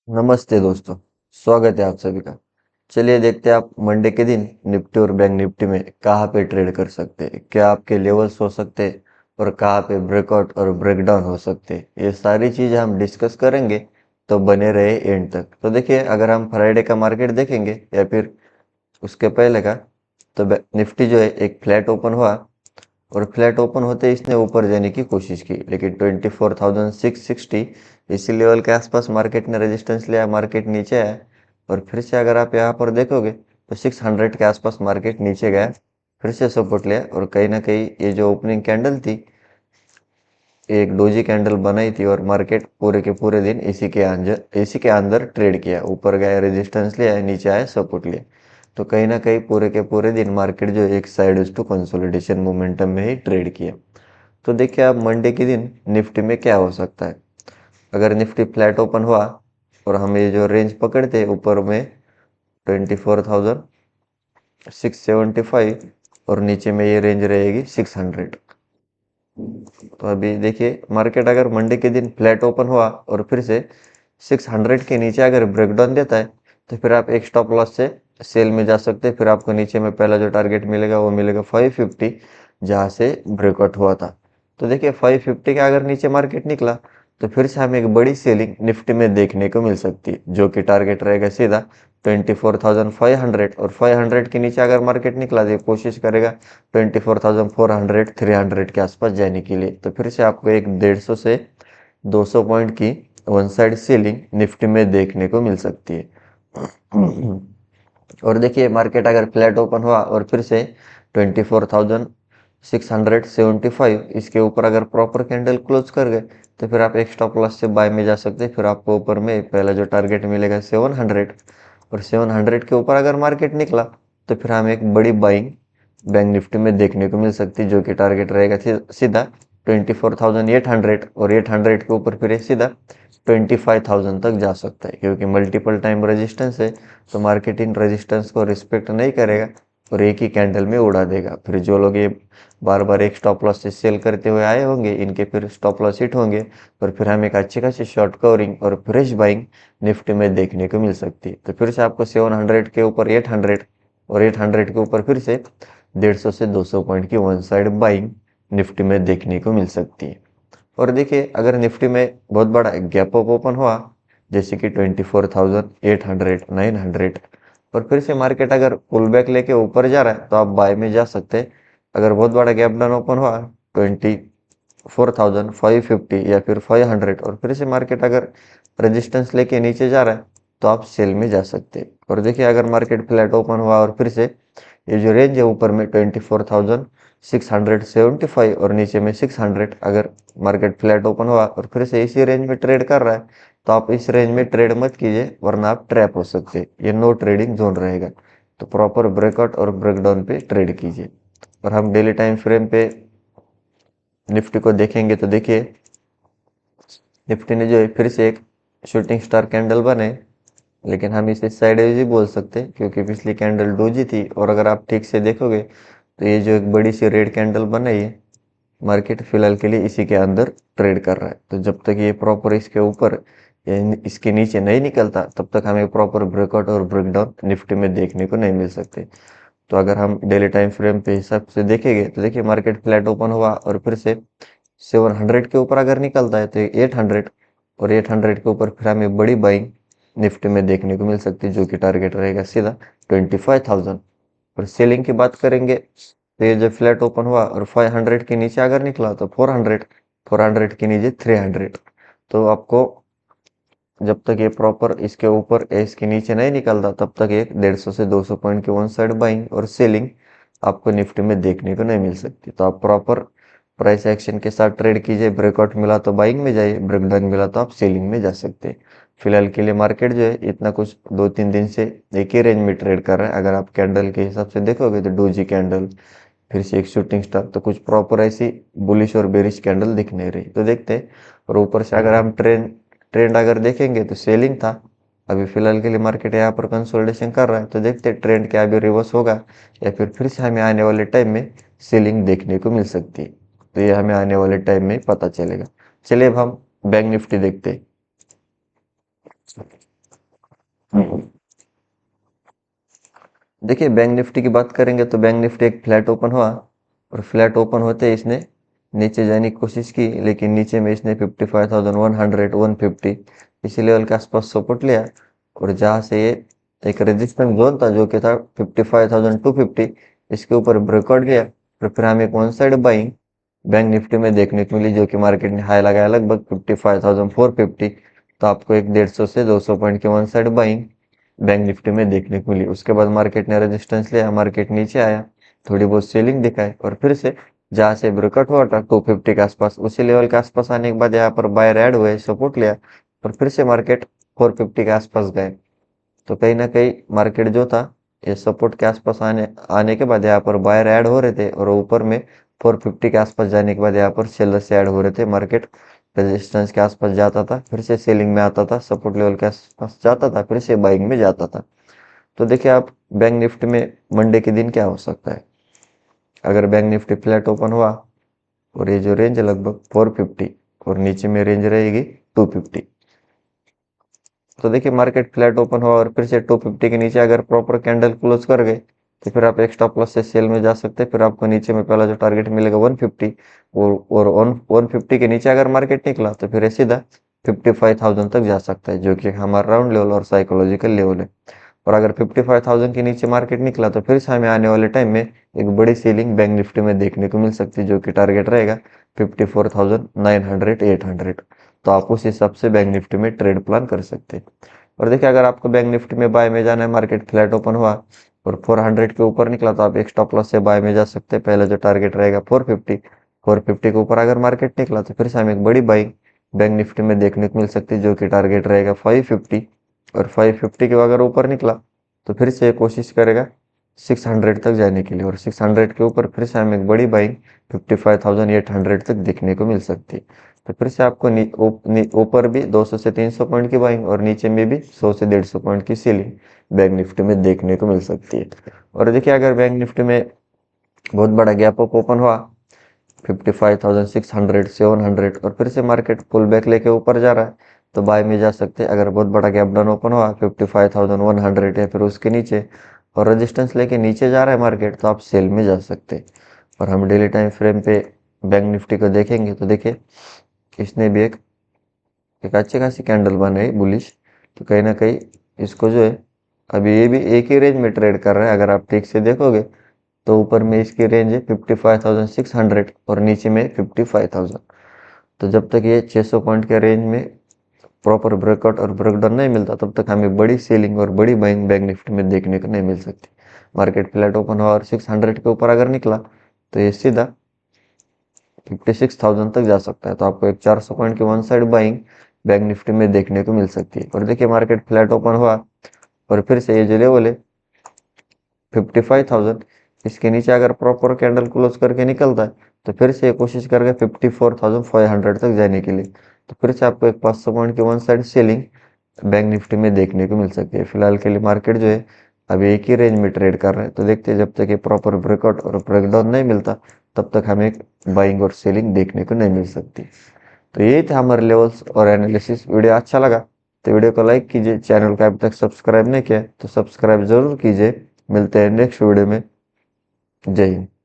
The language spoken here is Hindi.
नमस्ते दोस्तों। स्वागत है आप सभी का। चलिए देखते हैं आप मंडे के दिन निफ्टी और बैंक निफ्टी में कहाँ पे ट्रेड कर सकते हैं, क्या आपके लेवल्स हो सकते हैं और कहाँ पे ब्रेकआउट और ब्रेकडाउन हो सकते हैं। ये सारी चीज़ें हम डिस्कस करेंगे, तो बने रहे एंड तक। तो देखिए, अगर हम फ्राइडे का मार्केट देखेंगे या फिर उसके पहले का, तो निफ्टी जो है एक फ्लैट ओपन हुआ और फ्लैट ओपन होते ही इसने ऊपर जाने की कोशिश की, लेकिन 24,660 इसी लेवल के आसपास मार्केट ने रेजिस्टेंस लिया, मार्केट नीचे आया। और फिर से अगर आप यहाँ पर देखोगे तो 600 के आसपास मार्केट नीचे गया, फिर से सपोर्ट लिया और कहीं ना कहीं ये जो ओपनिंग कैंडल थी, एक डोजी कैंडल बनाई थी और मार्केट पूरे के पूरे दिन इसी के अंदर ट्रेड किया, ऊपर गया रेजिस्टेंस लिया, नीचे आया सपोर्ट लिया। तो कहीं ना कहीं पूरे के पूरे दिन मार्केट जो एक साइड टू कंसोलिडेशन मोमेंटम में ही ट्रेड किया। तो देखिए आप मंडे के दिन निफ्टी में क्या हो सकता है। अगर निफ्टी फ्लैट ओपन हुआ और हम ये जो रेंज पकड़ते हैं ऊपर में 24,675 और नीचे में ये रेंज रहेगी 600। तो अभी देखिए, मार्केट अगर मंडे के दिन फ्लैट ओपन हुआ और फिर से 600 के नीचे अगर ब्रेकडाउन देता है, तो फिर आप एक स्टॉप लॉस से सेल में जा सकते हैं। फिर आपको नीचे में पहला जो टारगेट मिलेगा वो मिलेगा 550, जहाँ से ब्रेकआउट हुआ था। तो देखिए 550 का अगर नीचे मार्केट निकला, तो फिर से हमें एक बड़ी सेलिंग निफ्टी में देखने को मिल सकती है, जो कि टारगेट रहेगा सीधा 24,500। और 500 के नीचे अगर मार्केट निकला तो ये कोशिश करेगा 24,400 300 के आसपास जाने के लिए। तो फिर से आपको एक 150 से 200 पॉइंट की वन साइड सेलिंग निफ्टी में देखने को मिल सकती है। और देखिए, मार्केट अगर फ्लैट ओपन हुआ और फिर से 24,675 इसके ऊपर अगर प्रॉपर कैंडल क्लोज कर गए, तो फिर आप एक स्टॉप लॉस से बाय में जा सकते हैं। फिर आपको ऊपर में पहला जो टारगेट मिलेगा 700, और 700 के ऊपर अगर मार्केट निकला, तो फिर हमें एक बड़ी बाइंग बैंक निफ्टी में देखने को मिल सकती है, जो कि टारगेट रहेगा सीधा 24,800, और 800 के ऊपर फिर सीधा 25,000 तक जा सकता है, क्योंकि मल्टीपल टाइम रेजिस्टेंस है। तो मार्केट इन रेजिस्टेंस को रिस्पेक्ट नहीं करेगा और एक ही कैंडल में उड़ा देगा। फिर जो लोग ये बार बार एक स्टॉप लॉस से सेल करते हुए आए होंगे, इनके फिर स्टॉप लॉस हिट होंगे और फिर हमें एक अच्छी खासी शॉर्ट कवरिंग और फ्रेश बाइंग निफ्टी में देखने को मिल सकती है। तो फिर से आपको 700 के ऊपर 800 और 800 के ऊपर फिर से 150 से 200 पॉइंट की वन साइड बाइंग निफ्टी में देखने को मिल सकती है। और देखिए, अगर निफ्टी में बहुत बड़ा गैप अप ओपन हुआ, जैसे कि 24,800 900, और फिर से मार्केट अगर पुल बैक लेके ऊपर जा रहा है, तो आप बाय में जा सकते हैं। अगर बहुत बड़ा गैप डाउन ओपन हुआ 24,550 या फिर 500, और फिर से मार्केट अगर रेजिस्टेंस लेके नीचे जा रहा है, तो आप सेल में जा सकते हैं। और देखिए, अगर मार्केट फ्लैट ओपन हुआ और फिर से ये जो रेंज है ऊपर में 24,675 और नीचे में 600, अगर मार्केट फ्लैट ओपन हुआ और फिर से इसी रेंज में ट्रेड कर रहा है, तो आप इस रेंज में ट्रेड मत कीजिए, वरना आप ट्रैप हो सकते हैं। ये नो ट्रेडिंग जोन रहेगा। तो प्रॉपर ब्रेकआउट और ब्रेकडाउन पे ट्रेड कीजिए। और हम डेली टाइम फ्रेम पे निफ्टी को देखेंगे, तो देखिए निफ्टी ने जो है फिर से एक शूटिंग स्टार कैंडल बने, लेकिन हम इसे साइडवेज ही बोल सकते हैं, क्योंकि पिछली कैंडल डोजी थी। और अगर आप ठीक से देखोगे, तो ये जो एक बड़ी सी रेड कैंडल बनाई है, मार्केट फिलहाल के लिए इसी के अंदर ट्रेड कर रहा है। तो जब तक ये प्रॉपर इसके ऊपर या इसके नीचे नहीं निकलता, तब तक हमें प्रॉपर ब्रेकआउट और ब्रेकडाउन निफ्टी में देखने को नहीं मिल सकते। तो अगर हम डेली टाइम फ्रेम पे हिसाब से देखेंगे, तो देखिए मार्केट फ्लैट ओपन हुआ और फिर से 700 के ऊपर अगर निकलता है, तो 800 और 800 के ऊपर फिर हमें बड़ी बाइंग निफ्टी में देखने को मिल सकती है, जो कि टारगेट रहेगा सीधा 25,000। और सेलिंग की बात करेंगे, तो ये जो फ्लैट ओपन हुआ और 500 के नीचे अगर निकला, तो 400 के नीचे 300। तो आपको जब तक ये प्रॉपर इसके ऊपर या इसके नीचे नहीं निकलता, तब तक एक 150 से 200 पॉइंट की वन साइड बाइंग और सेलिंग आपको निफ्टी में देखने को नहीं मिल सकती। तो आप प्रॉपर प्राइस एक्शन के साथ ट्रेड कीजिए। ब्रेकआउट मिला तो बाइंग में जाइए, ब्रेकडाउन मिला तो आप सेलिंग में जा सकते हैं। फिलहाल के लिए मार्केट जो है इतना कुछ 2-3 दिन से एक ही रेंज में ट्रेड कर रहा है। अगर आप कैंडल के हिसाब से देखोगे, तो डोजी कैंडल, फिर से एक शूटिंग स्टार, तो कुछ प्रॉपर ऐसी बुलिश और बेरिश कैंडल दिख नहीं रही। तो देखते हैं। और ऊपर से अगर हम ट्रेंड ट्रेंड अगर देखेंगे, तो सेलिंग था। अभी फिलहाल के लिए मार्केट यहाँ पर कंसोलिडेशन कर रहा है। तो देखते हैं ट्रेंड क्या अभी रिवर्स होगा या फिर से हमें आने वाले टाइम में सेलिंग देखने को मिल सकती है। तो ये हमें आने वाले टाइम में पता चलेगा। चलिए अब हम बैंक निफ्टी देखते हैं। देखिए बैंक निफ्टी की बात करेंगे तो बैंक निफ्टी एक फ्लैट ओपन हुआ और फ्लैट ओपन होते ही इसने नीचे जाने की कोशिश की, लेकिन नीचे में इसने 55,100 150 इसी लेवल के आसपास सपोर्ट लिया और जहां से ये एक रेजिस्टेंस जोन था जो कि था 55,250, इसके ऊपर ब्रेकआउट गया और फिर हमें एक one side buying bank Nifty में देखने को मिली, जो कि मार्केट ने हाई लगाया लगभग 55,450। तो आपको एक 150 से 200 पॉइंट की one side buying bank Nifty में देखने को मिली। उसके बाद मार्केट ने रेजिस्टेंस लिया, मार्केट नीचे आया, थोड़ी बहुत सेलिंग दिखाई और फिर से जहां से ब्रेकआउट हुआ था 250 के आसपास, उसी लेवल के आसपास आने के बाद यहाँ पर बायर ऐड हुए, सपोर्ट लिया और फिर से मार्केट 450 के आसपास गए। तो कहीं ना कहीं मार्केट जो था ये सपोर्ट के आसपास आने आने के बाद यहाँ पर बायर ऐड हो रहे थे और ऊपर में 450 के आसपास जाने के बाद यहाँ पर सेलर्स ऐड हो रहे थे। मार्केट रेजिस्टेंस के आसपास जाता था, फिर से सेलिंग में आता था, सपोर्ट लेवल के आसपास जाता था, फिर से बाइंग में जाता था। तो देखिए आप बैंक निफ्टी में मंडे के दिन क्या हो सकता है। अगर बैंक निफ्टी फ्लैट ओपन हुआ और ये जो रेंज है लगभग 450 और नीचे में रेंज रहेगी 250, तो देखिए मार्केट फ्लैट ओपन हुआ और फिर से 250 के नीचे अगर प्रॉपर कैंडल क्लोज कर गए तो फिर आप एक स्टॉप लॉस से सेल में जा सकते हैं। फिर आपको नीचे में पहला जो टारगेट मिलेगा 150 और 150 के नीचे अगर मार्केट निकला तो फिर ये सीधा 55,000 तक जा सकता है, जो कि हमारा राउंड लेवल और साइकोलॉजिकल लेवल है। और अगर 55,000 के नीचे मार्केट निकला तो फिर से हमें आने वाले टाइम में एक बड़ी सेलिंग बैंक निफ्टी में देखने को मिल सकती है, जो कि टारगेट रहेगा 54,900 800। तो आप उस हिसाब से बैंक निफ्टी में ट्रेड प्लान कर सकते हैं। और देखिए अगर आपको बैंक निफ्टी में बाय में जाना है, मार्केट फ्लैट ओपन हुआ और 400 के ऊपर निकला तो आप एक स्टॉप लॉस से बाय में जा सकते हैं। पहले जो टारगेट रहेगा 450 के ऊपर अगर मार्केट निकला तो फिर से हमें एक बड़ी बाइंग बैंक निफ्टी में देखने को मिल सकती है, जो कि टारगेट रहेगा 550 और 550 के अगर ऊपर निकला तो फिर से कोशिश करेगा 600 तक जाने के लिए और 600 के ऊपर फिर से हमें एक बड़ी बाइंग 55,800 तक देखने को मिल सकती है। तो फिर से आपको ऊपर भी 200 से 300 पॉइंट की बाइंग और नीचे में भी 100 से 150 पॉइंट की सेलिंग बैंक निफ्टी में देखने को मिल सकती है। और देखिए अगर बैंक निफ्टी में बहुत बड़ा गैप अप ओपन हुआ 55,600 700 और फिर से मार्केट पुल बैक लेके ऊपर जा रहा है तो बाय में जा सकते हैं। अगर बहुत बड़ा गैप डाउन ओपन हुआ 55,100 या फिर उसके नीचे और रेजिस्टेंस लेके नीचे जा रहा है मार्केट तो आप सेल में जा सकते हैं। और हम डेली टाइम फ्रेम पे बैंक निफ्टी को देखेंगे तो देखिए इसने भी एक अच्छी खासी कैंडल बनाई बुलिश। तो कहीं ना कहीं इसको जो है अभी ये भी एक ही रेंज में ट्रेड कर रहा है। अगर आप ठीक से देखोगे तो ऊपर में इसकी रेंज है 55,600 और नीचे में 55,000। तो जब तक ये 600 पॉइंट के रेंज में प्रॉपर ब्रेकआउट और ब्रेकडाउन नहीं मिलता तब तक हमें बड़ी सेलिंग और बड़ी बाइंग बैंक निफ्टी में देखने को नहीं मिल सकती। मार्केट फ्लैट ओपन हुआ और 600 के ऊपर अगर निकला तो ये सीधा 56,000 तक जा सकता है। तो आपको एक 400 पॉइंट की one side buying bank Nifty में देखने को मिल सकती है। और देखिए मार्केट फ्लैट ओपन हुआ और फिर से ये जो लेवल है 55,000, इसके नीचे अगर प्रॉपर कैंडल क्लोज करके निकलता है तो फिर से कोशिश करेगा 54,500 तक जाने के लिए। तो फिर से आपको एक 500 पॉइंट की one side selling bank Nifty में देखने को मिल सकती है। फिलहाल के लिए मार्केट जो है अभी एक ही रेंज में ट्रेड कर रहा है। तो देखते हैं जब तक ये प्रॉपर ब्रेकआउट और ब्रेकडाउन नहीं मिलता तब तक हमें बाइंग और सेलिंग देखने को नहीं मिल सकती। तो यही था हमारे लेवल्स और एनालिसिस। वीडियो अच्छा लगा तो वीडियो को लाइक कीजिए, चैनल को अभी तक सब्सक्राइब नहीं किया तो सब्सक्राइब जरूर कीजिए। मिलते हैं नेक्स्ट वीडियो में। जय हिंद।